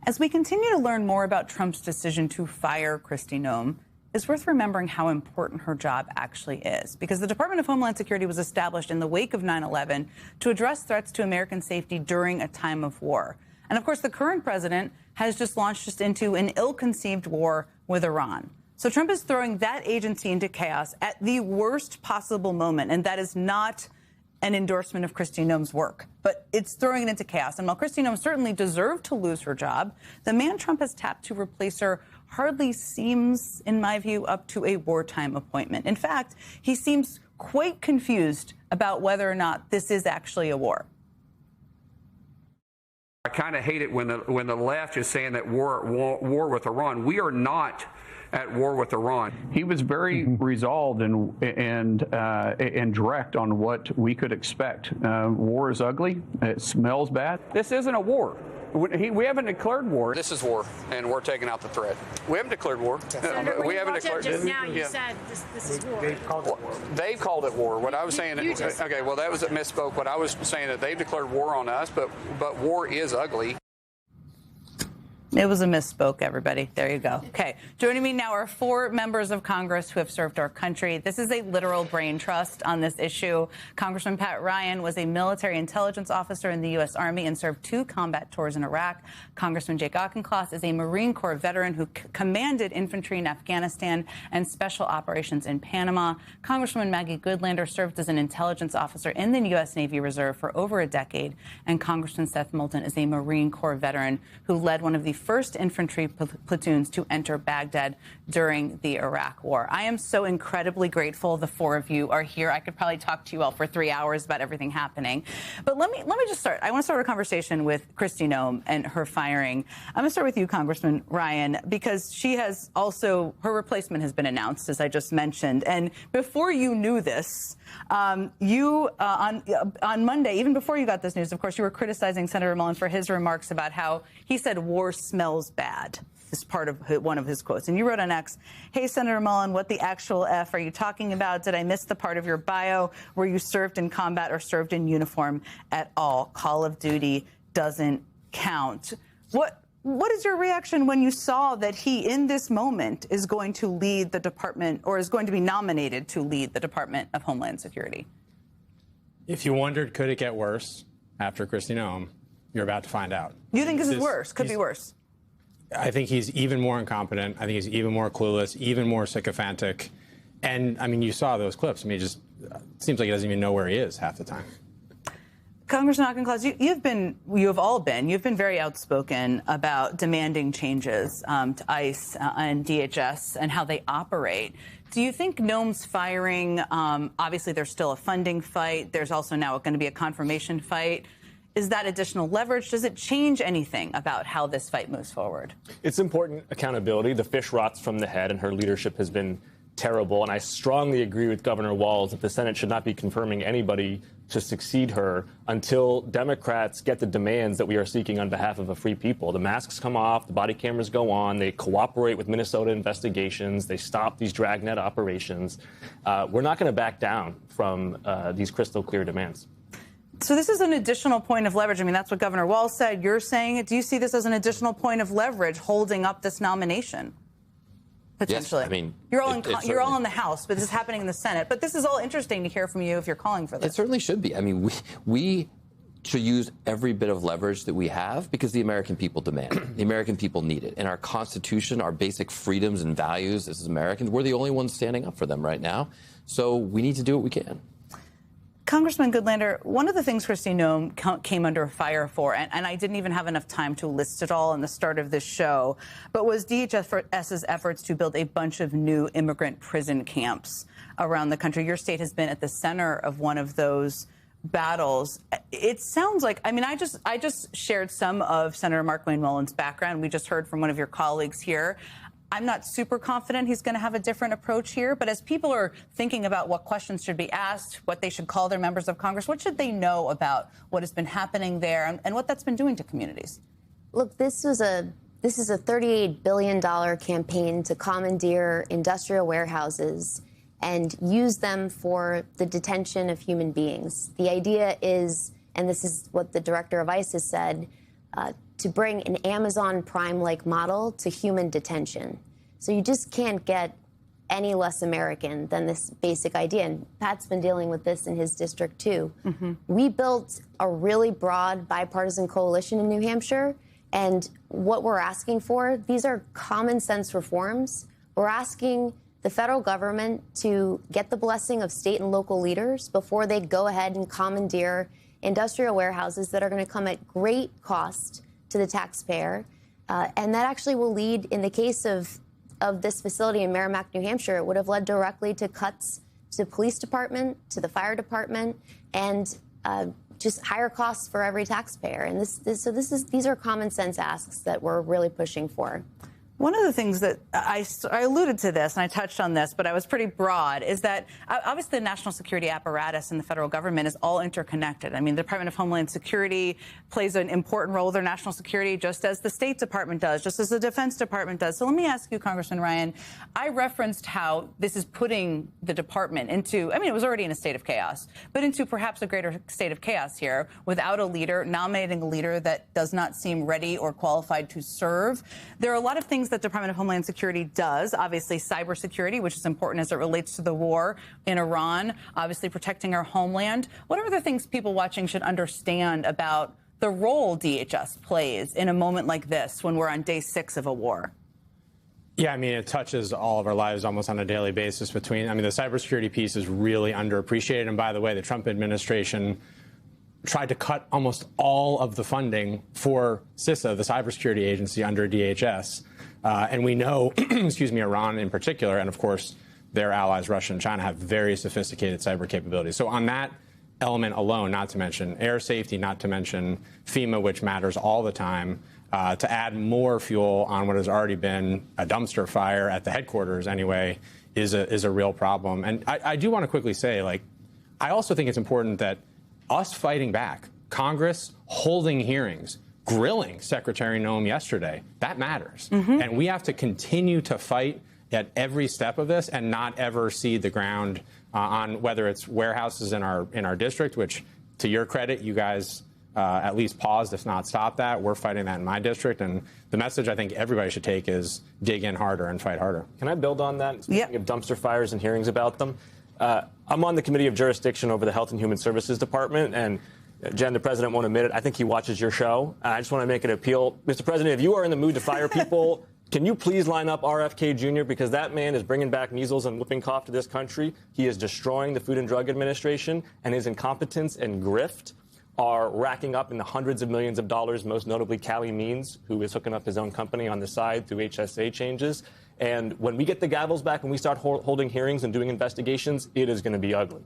As we continue to learn more about Trump's decision to fire Kristi Noem, it's worth remembering how important her job actually is, because the Department of Homeland Security was established in the wake of 9/11 to address threats to American safety during a time of war. And of course, the current president has just launched us into an ill-conceived war with Iran. So Trump is throwing that agency into chaos at the worst possible moment, and that is not an endorsement of Kristi Noem's work, but it's throwing it into chaos. And while Kristi Noem certainly deserved to lose her job, the man Trump has tapped to replace her hardly seems, in my view, up to a wartime appointment. In fact, he seems quite confused about whether or not this is actually a war. I kind of hate it when the left is saying that war with Iran. We are not at war with Iran. He was very resolved and direct on what we could expect. War is ugly. It smells bad. This isn't a war. We haven't declared war. This is war, and we're taking out the threat. We haven't declared war. We haven't declared. Just now, you said this is war. They've called it war. They've called it war. What I was saying. Okay, well, that was a misspoke. What I was saying that they've declared war on us, but war is ugly. It was a misspoke, everybody. There you go. Okay. Joining me now are 4 members of Congress who have served our country. This is a literal brain trust on this issue. Congressman Pat Ryan was a military intelligence officer in the U.S. Army and served 2 combat tours in Iraq. Congressman Jake Auchincloss is a Marine Corps veteran who commanded infantry in Afghanistan and special operations in Panama. Congresswoman Maggie Goodlander served as an intelligence officer in the U.S. Navy Reserve for over a decade. And Congressman Seth Moulton is a Marine Corps veteran who led one of the first infantry platoons to enter Baghdad during the Iraq War. I am so incredibly grateful the 4 of you are here. I could probably talk to you all for 3 hours about everything happening. But let me just start. I want to start a conversation with Kristi Noem and her firing. I'm going to start with you, Congressman Ryan, because she has also, her replacement has been announced, as I just mentioned. And before you knew this, on Monday, even before you got this news, of course, you were criticizing Senator Mullen for his remarks about how he said war smells bad. Is part of one of his quotes. And you wrote on X, "Hey, Senator Mullen, what the actual F are you talking about? Did I miss the part of your bio where you served in combat or served in uniform at all? Call of Duty doesn't count." What is your reaction when you saw that he, in this moment, is going to lead the department, or is going to be nominated to lead the Department of Homeland Security? If you wondered, could it get worse after Kristi Noem, you're about to find out. You think this is worse? Could be worse? I think he's even more incompetent. I think he's even more clueless, even more sycophantic. And, I mean, you saw those clips. I mean, it just seems like he doesn't even know where he is half the time. Congressman Auchincloss, you've been very outspoken about demanding changes to ICE and DHS and how they operate. Do you think Noem's firing, obviously there's still a funding fight. There's also now going to be a confirmation fight. Is that additional leverage? Does it change anything about how this fight moves forward? It's important accountability. The fish rots from the head, and her leadership has been terrible. And I strongly agree with Governor Walz that the Senate should not be confirming anybody to succeed her until Democrats get the demands that we are seeking on behalf of a free people. The masks come off, the body cameras go on, they cooperate with Minnesota investigations, they stop these dragnet operations. We're not going to back down from these crystal clear demands. So this is an additional point of leverage. I mean, that's what Governor Walz said. You're saying it. Do you see this as an additional point of leverage holding up this nomination? Potentially. Yes, I mean, you're all in the House, but this is happening in the Senate. But this is all interesting to hear from you if you're calling for this. It certainly should be. I mean, we should use every bit of leverage that we have because the American people demand it. The American people need it. And our Constitution, our basic freedoms and values as Americans, we're the only ones standing up for them right now. So we need to do what we can. Congressman Goodlander, one of the things Kristi Noem came under fire for, and I didn't even have enough time to list it all in the start of this show, but was DHS's efforts to build a bunch of new immigrant prison camps around the country. Your state has been at the center of one of those battles. It sounds like, I mean, I just shared some of Senator Markwayne Mullen's background. We just heard from one of your colleagues here. I'm not super confident he's going to have a different approach here. But as people are thinking about what questions should be asked, what they should call their members of Congress, what should they know about what has been happening there and what that's been doing to communities? Look, this is a $38 billion campaign to commandeer industrial warehouses and use them for the detention of human beings. The idea is, and this is what the director of ICE has said, to bring an Amazon Prime-like model to human detention. So you just can't get any less American than this basic idea. And Pat's been dealing with this in his district, too. We built a really broad bipartisan coalition in New Hampshire. And what we're asking for, these are common sense reforms. We're asking the federal government to get the blessing of state and local leaders before they go ahead and commandeer industrial warehouses that are going to come at great cost to the taxpayer. And that actually will lead, in the case of this facility in Merrimack, New Hampshire, it would have led directly to cuts to the police department, to the fire department, and just higher costs for every taxpayer. And these are common sense asks that we're really pushing for. One of the things that I alluded to this, and I touched on this, but I was pretty broad, is that obviously the national security apparatus in the federal government is all interconnected. I mean, the Department of Homeland Security plays an important role with their national security, just as the State Department does, just as the Defense Department does. So let me ask you, Congressman Ryan, I referenced how this is putting the department into, I mean, it was already in a state of chaos, but into perhaps a greater state of chaos here without a leader, nominating a leader that does not seem ready or qualified to serve. There are a lot of things that the Department of Homeland Security does, obviously cybersecurity, which is important as it relates to the war in Iran, obviously protecting our homeland. What are the things people watching should understand about the role DHS plays in a moment like this when we're on day 6 of a war? Yeah, I mean, it touches all of our lives almost on a daily basis the cybersecurity piece is really underappreciated. And by the way, the Trump administration tried to cut almost all of the funding for CISA, the cybersecurity agency under DHS. And we know, Iran in particular, and of course their allies, Russia and China, have very sophisticated cyber capabilities. So on that element alone, not to mention air safety, not to mention FEMA, which matters all the time, to add more fuel on what has already been a dumpster fire at the headquarters anyway, is a real problem. And I do want to quickly say, I also think it's important that us fighting back, Congress holding hearings, grilling Secretary Noem yesterday, that matters. And we have to continue to fight at every step of this and not ever cede the ground on whether it's warehouses in our district, which, to your credit, you guys at least paused, if not stopped that. We're fighting that in my district. And the message I think everybody should take is dig in harder and fight harder. Can I build on that? Speaking of dumpster fires and hearings about them, I'm on the Committee of Jurisdiction over the Health and Human Services Department, and Jen, the president won't admit it. I think he watches your show. I just want to make an appeal. Mr. President, if you are in the mood to fire people, can you please line up RFK Jr.? Because that man is bringing back measles and whooping cough to this country. He is destroying the Food and Drug Administration, and his incompetence and grift are racking up in the hundreds of millions of dollars, most notably Callie Means, who is hooking up his own company on the side through HSA changes. And when we get the gavels back and we start holding hearings and doing investigations, it is going to be ugly.